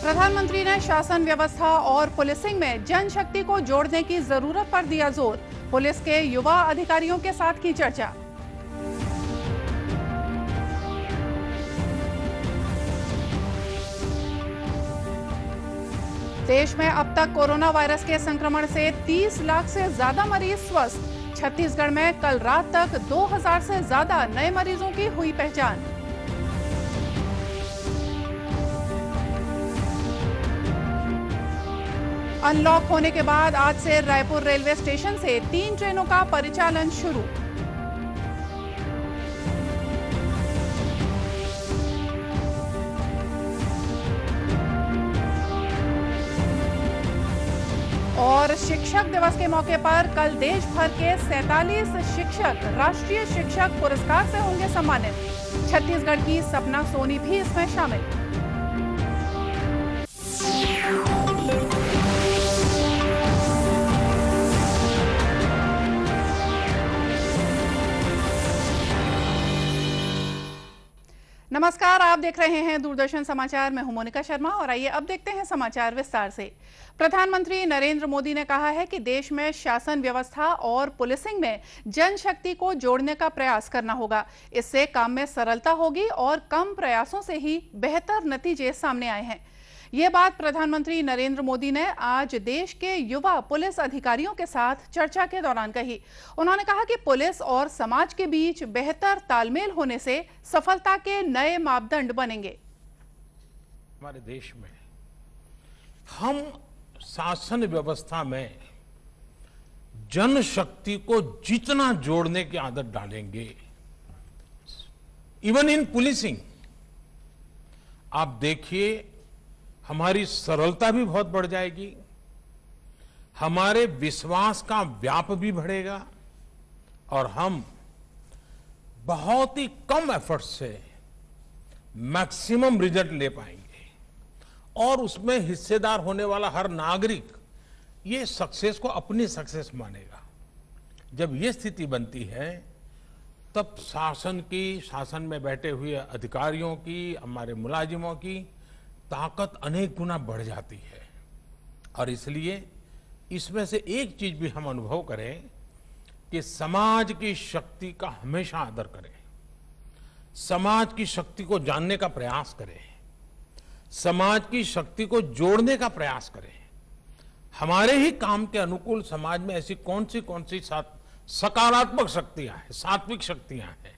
प्रधानमंत्री ने शासन व्यवस्था और पुलिसिंग में जनशक्ति को जोड़ने की जरूरत पर दिया जोर। पुलिस के युवा अधिकारियों के साथ की चर्चा। देश में अब तक कोरोना वायरस के संक्रमण से 30 लाख से ज्यादा मरीज स्वस्थ। छत्तीसगढ़ में कल रात तक 2000 से ज्यादा नए मरीजों की हुई पहचान। अनलॉक होने के बाद आज से रायपुर रेलवे स्टेशन से 3 ट्रेनों का परिचालन शुरू। और शिक्षक दिवस के मौके पर कल देश भर के 47 शिक्षक राष्ट्रीय शिक्षक पुरस्कार से होंगे सम्मानित। छत्तीसगढ़ की सपना सोनी भी इसमें शामिल। नमस्कार, आप देख रहे हैं दूरदर्शन समाचार। मैं हूं मोनिका शर्मा और आइए अब देखते हैं समाचार विस्तार से। प्रधानमंत्री नरेंद्र मोदी ने कहा है कि देश में शासन व्यवस्था और पुलिसिंग में जनशक्ति को जोड़ने का प्रयास करना होगा। इससे काम में सरलता होगी और कम प्रयासों से ही बेहतर नतीजे सामने आए हैं। ये बात प्रधानमंत्री नरेंद्र मोदी ने आज देश के युवा पुलिस अधिकारियों के साथ चर्चा के दौरान कही। उन्होंने कहा कि पुलिस और समाज के बीच बेहतर तालमेल होने से सफलता के नए मापदंड बनेंगे। हमारे देश में हम शासन व्यवस्था में जनशक्ति को जितना जोड़ने की आदत डालेंगे, इवन इन पुलिसिंग, आप देखिए हमारी सरलता भी बहुत बढ़ जाएगी, हमारे विश्वास का व्याप भी बढ़ेगा और हम बहुत ही कम एफर्ट से मैक्सिमम रिजल्ट ले पाएंगे और उसमें हिस्सेदार होने वाला हर नागरिक ये सक्सेस को अपनी सक्सेस मानेगा। जब ये स्थिति बनती है तब शासन में बैठे हुए अधिकारियों की, हमारे मुलाजिमों की ताकत अनेक गुना बढ़ जाती है। और इसलिए इसमें से एक चीज भी हम अनुभव करें कि समाज की शक्ति का हमेशा आदर करें, समाज की शक्ति को जानने का प्रयास करें, समाज की शक्ति को जोड़ने का प्रयास करें। हमारे ही काम के अनुकूल समाज में ऐसी कौन सी सकारात्मक शक्तियां हैं, सात्विक शक्तियां हैं।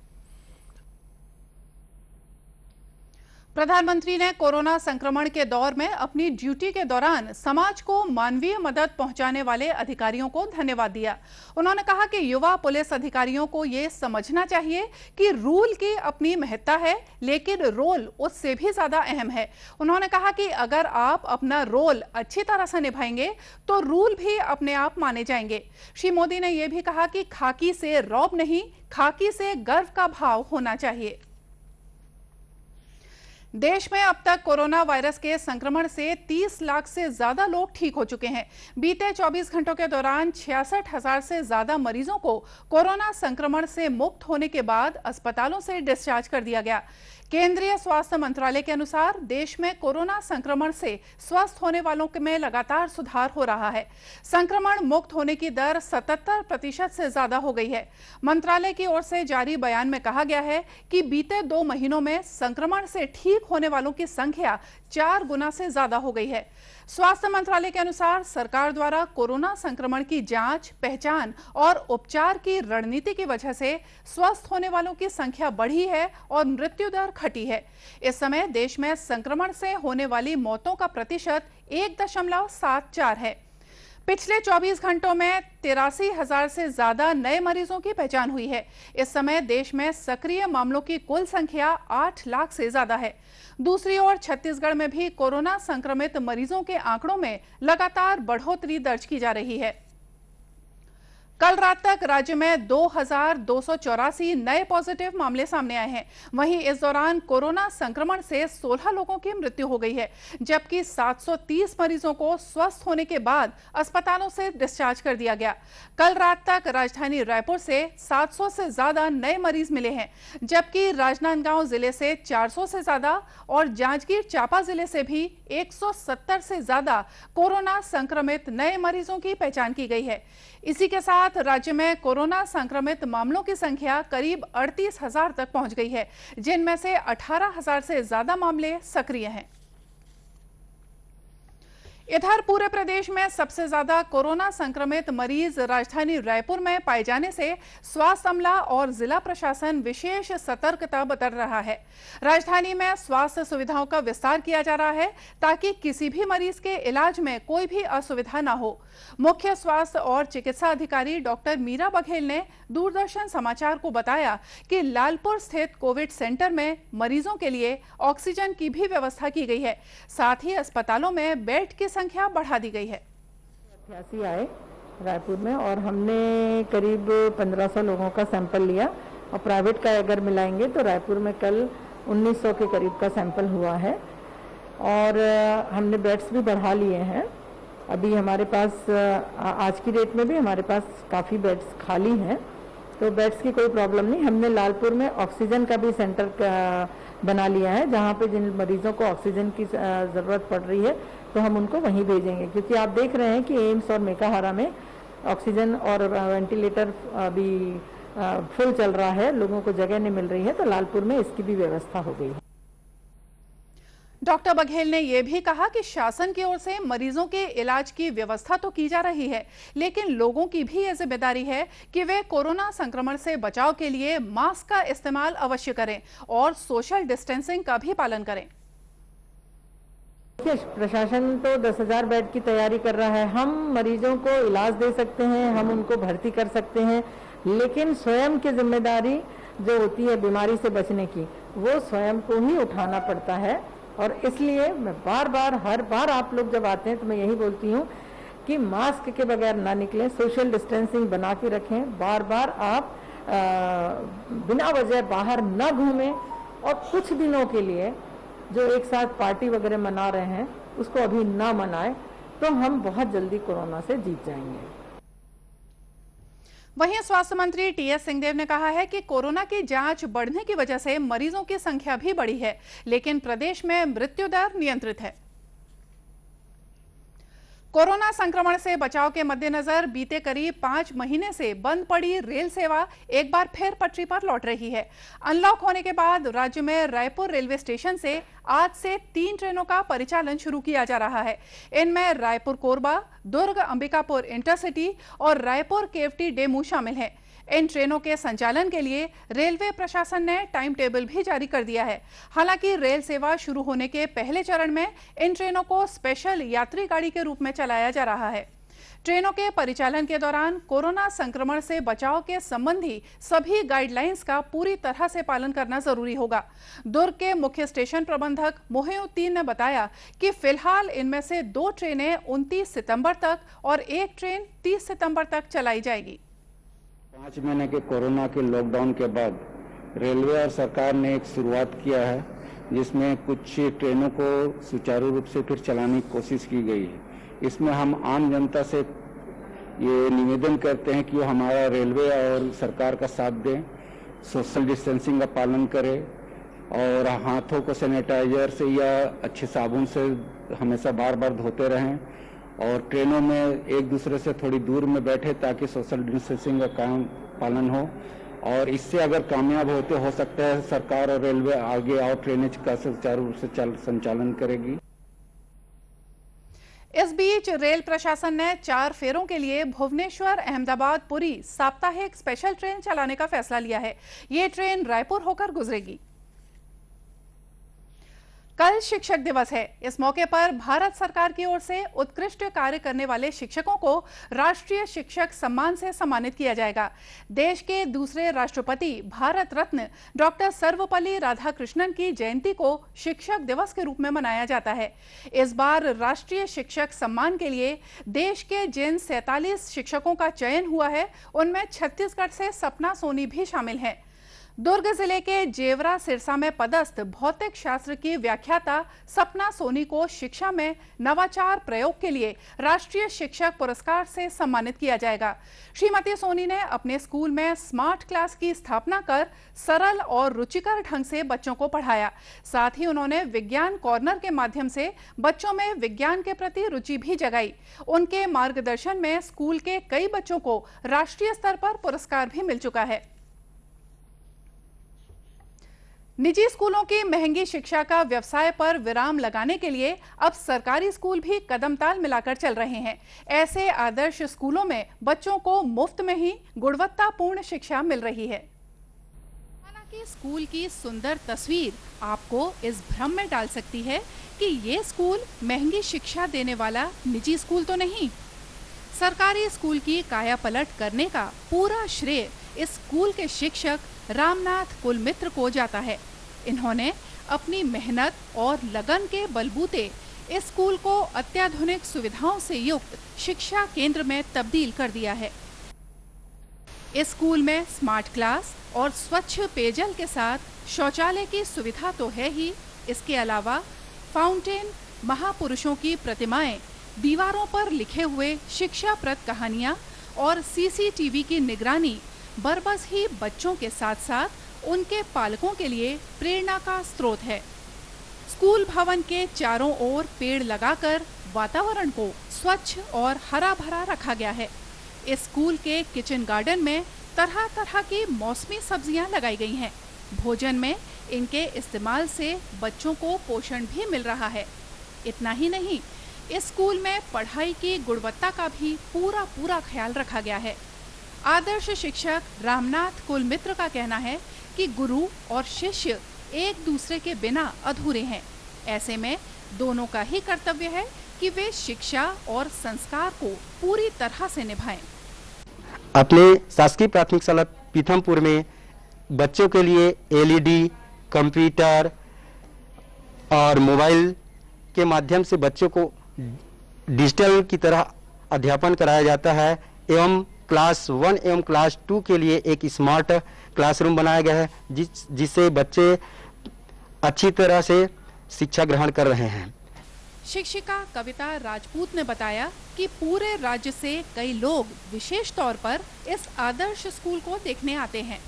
प्रधानमंत्री ने कोरोना संक्रमण के दौर में अपनी ड्यूटी के दौरान समाज को मानवीय मदद पहुंचाने वाले अधिकारियों को धन्यवाद दिया। उन्होंने कहा कि युवा पुलिस अधिकारियों को ये समझना चाहिए कि रूल की अपनी महत्ता है, लेकिन रोल उससे भी ज्यादा अहम है। उन्होंने कहा कि अगर आप अपना रोल अच्छी तरह से निभाएंगे तो रूल भी अपने आप माने जाएंगे। श्री मोदी ने यह भी कहा कि खाकी से रौब नहीं, खाकी से गर्व का भाव होना चाहिए। देश में अब तक कोरोना वायरस के संक्रमण से 30 लाख से ज्यादा लोग ठीक हो चुके हैं। बीते 24 घंटों के दौरान 66,000 से ज्यादा मरीजों को कोरोना संक्रमण से मुक्त होने के बाद अस्पतालों से डिस्चार्ज कर दिया गया। केंद्रीय स्वास्थ्य मंत्रालय के अनुसार देश में कोरोना संक्रमण से स्वस्थ होने वालों में लगातार सुधार हो रहा है। संक्रमण मुक्त होने की दर 77% से ज्यादा हो गई है। मंत्रालय की ओर से जारी बयान में कहा गया है कि बीते 2 महीनों में संक्रमण से ठीक होने वालों की संख्या 4 गुना से ज्यादा हो गई है। स्वास्थ्य मंत्रालय के अनुसार सरकार द्वारा कोरोना संक्रमण की जांच, पहचान और उपचार की रणनीति की वजह से स्वस्थ होने वालों की संख्या बढ़ी है और मृत्यु दर घटी है। इस समय देश में संक्रमण से होने वाली मौतों का प्रतिशत 1.74 है। पिछले 24 घंटों में 83,000 से ज्यादा नए मरीजों की पहचान हुई है। इस समय देश में सक्रिय मामलों की कुल संख्या 8 लाख से ज्यादा है। दूसरी ओर छत्तीसगढ़ में भी कोरोना संक्रमित मरीजों के आंकड़ों में लगातार बढ़ोतरी दर्ज की जा रही है। कल रात तक राज्य में 2284 नए पॉजिटिव मामले सामने आए हैं। वहीं इस दौरान कोरोना संक्रमण से 16 लोगों की मृत्यु हो गई है, जबकि 730 मरीजों को स्वस्थ होने के बाद अस्पतालों से डिस्चार्ज कर दिया गया। कल रात तक राजधानी रायपुर से 700 से ज्यादा नए मरीज मिले हैं, जबकि राजनांदगांव जिले से 400 से ज्यादा और जांजगीर चांपा जिले से भी 170 से ज्यादा कोरोना संक्रमित नए मरीजों की पहचान की गई है। इसी के साथ राज्य में कोरोना संक्रमित मामलों की संख्या करीब 38,000 तक पहुंच गई है, जिनमें से 18,000 से ज्यादा मामले सक्रिय हैं। इधर पूरे प्रदेश में सबसे ज्यादा कोरोना संक्रमित मरीज राजधानी रायपुर में पाए जाने से स्वास्थ्य अमला और जिला प्रशासन विशेष सतर्कता बरत रहा है। राजधानी में स्वास्थ्य सुविधाओं का विस्तार किया जा रहा है ताकि किसी भी मरीज के इलाज में कोई भी असुविधा न हो। मुख्य स्वास्थ्य और चिकित्सा अधिकारी डॉक्टर मीरा बघेल ने दूरदर्शन समाचार को बताया कि लालपुर स्थित कोविड सेंटर में मरीजों के लिए ऑक्सीजन की भी व्यवस्था की गई है। साथ ही अस्पतालों में बेड की संख्या बढ़ा दी गई है। 88 आए रायपुर में और हमने करीब 1500 लोगों का सैंपल लिया और प्राइवेट का अगर मिलाएंगे तो रायपुर में कल 1900 के करीब का सैंपल हुआ है और हमने बेड्स भी बढ़ा लिए हैं। अभी हमारे पास आज की डेट में भी हमारे पास काफ़ी बेड्स खाली हैं, तो बेड्स की कोई प्रॉब्लम नहीं। हमने लालपुर में ऑक्सीजन का भी सेंटर बना लिया है, जहाँ पे जिन मरीजों को ऑक्सीजन की ज़रूरत पड़ रही है तो हम उनको वहीं भेजेंगे, क्योंकि आप देख रहे हैं कि एम्स और मेकाहारा में ऑक्सीजन और वेंटिलेटर अभी फुल चल रहा है, लोगों को जगह नहीं मिल रही है, तो लालपुर में इसकी भी व्यवस्था हो गई है। डॉक्टर बघेल ने यह भी कहा कि शासन की ओर से मरीजों के इलाज की व्यवस्था तो की जा रही है, लेकिन लोगों की भी यह जिम्मेदारी है कि वे कोरोना संक्रमण से बचाव के लिए मास्क का इस्तेमाल अवश्य करें और सोशल डिस्टेंसिंग का भी पालन करें। प्रशासन तो 10,000 बेड की तैयारी कर रहा है। हम मरीजों को इलाज दे सकते हैं, हम उनको भर्ती कर सकते हैं, लेकिन स्वयं की जिम्मेदारी जो होती है बीमारी से बचने की, वो स्वयं को ही उठाना पड़ता है। और इसलिए मैं हर बार आप लोग जब आते हैं तो मैं यही बोलती हूँ कि मास्क के बगैर ना निकलें, सोशल डिस्टेंसिंग बना के रखें, बार आप बिना वजह बाहर ना घूमें और कुछ दिनों के लिए जो एक साथ पार्टी वगैरह मना रहे हैं उसको अभी ना मनाएं, तो हम बहुत जल्दी कोरोना से जीत जाएंगे। वहीं स्वास्थ्य मंत्री टीएस सिंहदेव ने कहा है कि कोरोना की जांच बढ़ने की वजह से मरीजों की संख्या भी बढ़ी है, लेकिन प्रदेश में मृत्यु दर नियंत्रित है। कोरोना संक्रमण से बचाव के मद्देनजर बीते करीब 5 महीने से बंद पड़ी रेल सेवा एक बार फिर पटरी पर लौट रही है। अनलॉक होने के बाद राज्य में रायपुर रेलवे स्टेशन से आज से 3 ट्रेनों का परिचालन शुरू किया जा रहा है। इनमें रायपुर कोरबा, दुर्ग अंबिकापुर इंटरसिटी और रायपुर केवटी डेमू शामिल हैं। इन ट्रेनों के संचालन के लिए रेलवे प्रशासन ने टाइम टेबल भी जारी कर दिया है। हालांकि रेल सेवा शुरू होने के पहले चरण में इन ट्रेनों को स्पेशल यात्री गाड़ी के रूप में चलाया जा रहा है। ट्रेनों के परिचालन के दौरान कोरोना संक्रमण से बचाव के संबंधी सभी गाइडलाइंस का पूरी तरह से पालन करना जरूरी होगा। दुर्ग के मुख्य स्टेशन प्रबंधक मोहिउद्दीन ने बताया कि फिलहाल इनमें से 2 ट्रेनें 29 सितंबर तक और 1 ट्रेन 30 सितंबर तक चलाई जाएगी। 5 महीने के कोरोना के लॉकडाउन के बाद रेलवे और सरकार ने एक शुरुआत किया है, जिसमें कुछ ट्रेनों को सुचारू रूप से फिर चलाने की कोशिश की गई है। इसमें हम आम जनता से ये निवेदन करते हैं कि वो हमारा रेलवे और सरकार का साथ दें, सोशल डिस्टेंसिंग का पालन करें और हाथों को सैनिटाइजर से या अच्छे साबुन से हमेशा बार धोते रहें और ट्रेनों में एक दूसरे से थोड़ी दूर में बैठे ताकि सोशल डिस्टेंसिंग का काम पालन हो। और इससे अगर कामयाब होते हो सकता है सरकार और रेलवे आगे और ट्रेनें का सुचारू रूप से संचालन करेगी। इस बीच रेल प्रशासन ने 4 फेरों के लिए भुवनेश्वर अहमदाबाद पुरी साप्ताहिक स्पेशल ट्रेन चलाने का फैसला लिया है। ये ट्रेन रायपुर होकर गुजरेगी। कल शिक्षक दिवस है। इस मौके पर भारत सरकार की ओर से उत्कृष्ट कार्य करने वाले शिक्षकों को राष्ट्रीय शिक्षक सम्मान से सम्मानित किया जाएगा। देश के दूसरे राष्ट्रपति भारत रत्न डॉक्टर सर्वपल्ली राधाकृष्णन की जयंती को शिक्षक दिवस के रूप में मनाया जाता है। इस बार राष्ट्रीय शिक्षक सम्मान के लिए देश के जिन 47 शिक्षकों का चयन हुआ है, उनमें छत्तीसगढ़ से सपना सोनी भी शामिल हैं। दुर्ग जिले के जेवरा सिरसा में पदस्थ भौतिक शास्त्र की व्याख्याता सपना सोनी को शिक्षा में नवाचार प्रयोग के लिए राष्ट्रीय शिक्षक पुरस्कार से सम्मानित किया जाएगा। श्रीमती सोनी ने अपने स्कूल में स्मार्ट क्लास की स्थापना कर सरल और रुचिकर ढंग से बच्चों को पढ़ाया। साथ ही उन्होंने विज्ञान कॉर्नर के माध्यम से बच्चों में विज्ञान के प्रति रुचि भी जगाई। उनके मार्गदर्शन में स्कूल के कई बच्चों को राष्ट्रीय स्तर पर पुरस्कार भी मिल चुका है। निजी स्कूलों की महंगी शिक्षा का व्यवसाय पर विराम लगाने के लिए अब सरकारी स्कूल भी कदम ताल मिलाकर चल रहे हैं। ऐसे आदर्श स्कूलों में बच्चों को मुफ्त में ही गुणवत्तापूर्ण शिक्षा मिल रही है। हालांकि स्कूल की सुंदर तस्वीर आपको इस भ्रम में डाल सकती है कि ये स्कूल महंगी शिक्षा देने वाला निजी स्कूल तो नहीं। सरकारी स्कूल की काया पलट करने का पूरा श्रेय इस स्कूल के शिक्षक रामनाथ कुलमित्र को जाता है। इन्होंने अपनी मेहनत और लगन के बलबूते इस स्कूल को अत्याधुनिक सुविधाओं से युक्त शिक्षा केंद्र में तब्दील कर दिया है। इस स्कूल में स्मार्ट क्लास और स्वच्छ पेयजल के साथ शौचालय की सुविधा तो है ही, इसके अलावा फाउंटेन, महापुरुषों की प्रतिमाएं, दीवारों पर लिखे हुए शिक्षाप्रद कहानियां और सीसीटीवी की निगरानी बरबस ही बच्चों के साथ साथ उनके पालकों के लिए प्रेरणा का स्रोत है। स्कूल भवन के चारों ओर पेड़ लगाकर वातावरण को स्वच्छ और हरा भरा रखा गया है। इस स्कूल के किचन गार्डन में तरह तरह की मौसमी सब्जियां लगाई गई हैं। भोजन में इनके इस्तेमाल से बच्चों को पोषण भी मिल रहा है। इतना ही नहीं, इस स्कूल में पढ़ाई की गुणवत्ता का भी पूरा ख्याल रखा गया है। आदर्श शिक्षक रामनाथ कुलमित्र का कहना है कि गुरु और शिष्य एक दूसरे के बिना अधूरे हैं। ऐसे में दोनों का ही कर्तव्य है कि वे शिक्षा और संस्कार को पूरी तरह से निभाएं। अपने शासकीय प्राथमिक शाला पीथमपुर में बच्चों के लिए एलईडी, कंप्यूटर और मोबाइल के माध्यम से बच्चों को डिजिटल की तरह अध्यापन कराया जाता है एवं क्लास 1 एवं क्लास 2 के लिए एक स्मार्ट क्लासरूम बनाया गया है जिससे बच्चे अच्छी तरह से शिक्षा ग्रहण कर रहे हैं। शिक्षिका कविता राजपूत ने बताया कि पूरे राज्य से कई लोग विशेष तौर पर इस आदर्श स्कूल को देखने आते हैं।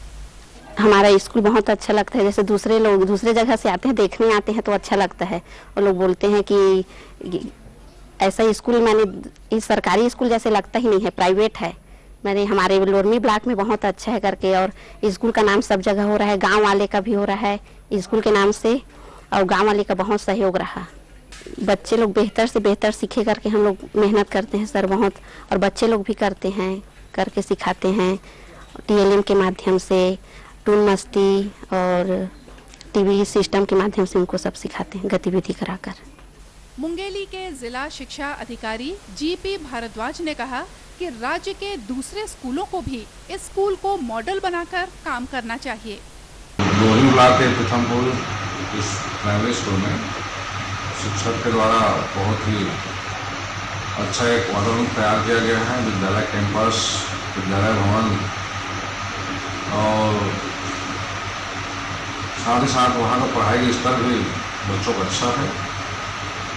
हमारा स्कूल बहुत अच्छा लगता है। जैसे दूसरे लोग दूसरे जगह से आते हैं, देखने आते हैं तो अच्छा लगता है। और लोग बोलते हैं कि ऐसा स्कूल मैंने इस सरकारी स्कूल जैसे लगता ही नहीं है, प्राइवेट है। मैंने हमारे लोरमी ब्लॉक में बहुत अच्छा है करके, और स्कूल का नाम सब जगह हो रहा है। गांव वाले का भी हो रहा है स्कूल के नाम से, और गांव वाले का बहुत सहयोग रहा। बच्चे लोग बेहतर से बेहतर सीखे करके हम लोग मेहनत करते हैं सर बहुत, और बच्चे लोग भी करते हैं, करके सिखाते हैं। टीएलएम के माध्यम से, टून मस्ती और टीवी सिस्टम के माध्यम से उनको सब सिखाते हैं गतिविधि कराकर। मुंगेली के जिला शिक्षा अधिकारी जीपी भारद्वाज ने कहा कि राज्य के दूसरे स्कूलों को भी इस स्कूल को मॉडल बनाकर काम करना चाहिए। लोही ब्लॉक के पीथमपुर इस प्राइमरी स्कूल में शिक्षक के द्वारा बहुत ही अच्छा एक मॉडल तैयार किया गया है। विद्यालय कैंपस, विद्यालय भवन और साथ ही साथ वहाँ का पढ़ाई का स्तर भी बच्चों का अच्छा है।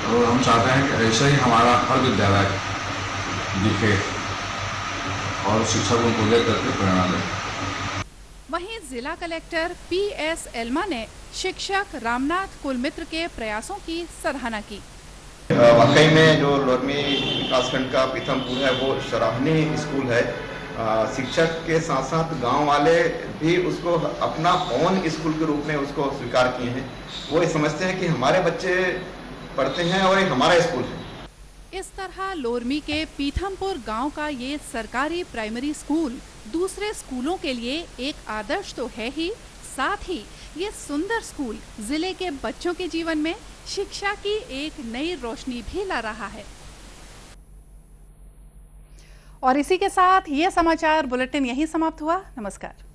और हम चाहते हैं कि ऐसे ही हमारा हर विद्यालय दिखे और शिक्षकों को लेकर के प्रेरणा दें। वहीं जिला कलेक्टर पीएस एल्मा ने शिक्षक रामनाथ कुलमित्र के प्रयासों की सराहना की। वाकई में जो लोरमी विकासखंड का पीथमपुर है वो सराहनीय स्कूल है। शिक्षक के साथ साथ गांव वाले भी उसको अपना ओन स्कूल के रूप में उसको स्वीकार किए हैं। वो समझते हैं कि हमारे बच्चे पढ़ते हैं और एक हमारा स्कूल है। इस तरह लोरमी के पीथमपुर गांव का ये सरकारी प्राइमरी स्कूल दूसरे स्कूलों के लिए एक आदर्श तो है ही, साथ ही ये सुंदर स्कूल जिले के बच्चों के जीवन में शिक्षा की एक नई रोशनी भी ला रहा है। और इसी के साथ ये समाचार बुलेटिन यहीं समाप्त हुआ। नमस्कार।